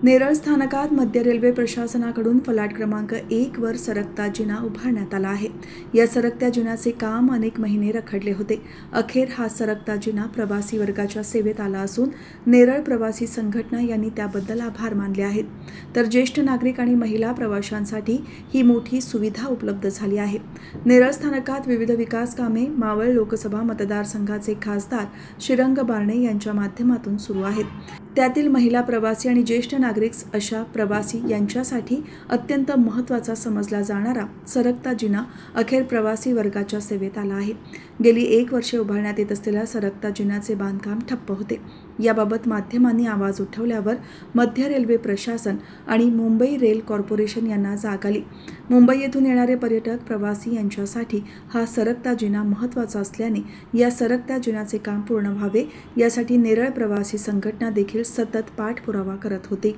नेरळ स्थानकात मध्य रेल्वे प्रशासनाकडून फलाट क्रमांक 1 वर सरकता जिना उभारण्यात आला आहे। या सरकत्या जिन्याचे काम अनेक महिने रखडले होते। अखेर हा सरकता जिना प्रवासी वर्गाच्या सेवेत आला असून नेरळ प्रवासी संघटना यांनी त्याबद्दल आभार मानले आहेत। तर ज्येष्ठ नागरिक आणि महिला प्रवाशांसाठी ही मोठी सुविधा उपलब्ध झाली आहे। नेरळ स्थानकात विविध विकास कामे मावळ लोकसभा मतदारसंघाचे खासदार श्रीरंग बारणे यांच्या माध्यमातून सुरू आहेत। त्यातील महिला प्रवासी आणि ज्येष्ठ नागरिक अशा प्रवासी यांच्यासाठी अत्यंत महत्त्वाचा समजला जाणारा सरकता जिना अखेर प्रवासी वर्गाच्या सेवेत आला आहे। गेली 1 वर्षे उभारण्यात येत असलेल्या सरकता जिन्याचे बांधकाम ठप्प होते। याबाबत माध्यमांनी आवाज उठवल्यावर मध्य रेल्वे प्रशासन आणि मुंबई रेल कॉर्पोरेशन यांना जाग आली। मुंबई येथून येणारे पर्यटक प्रवासी यांच्यासाठी हा सरकता जिना महत्त्वाचा असल्याने या सरकत्या जिन्याचे काम पूर्ण व्हावे यासाठी नेरळ प्रवासी संघटना देखील सतत पाठपुरावा करत होती।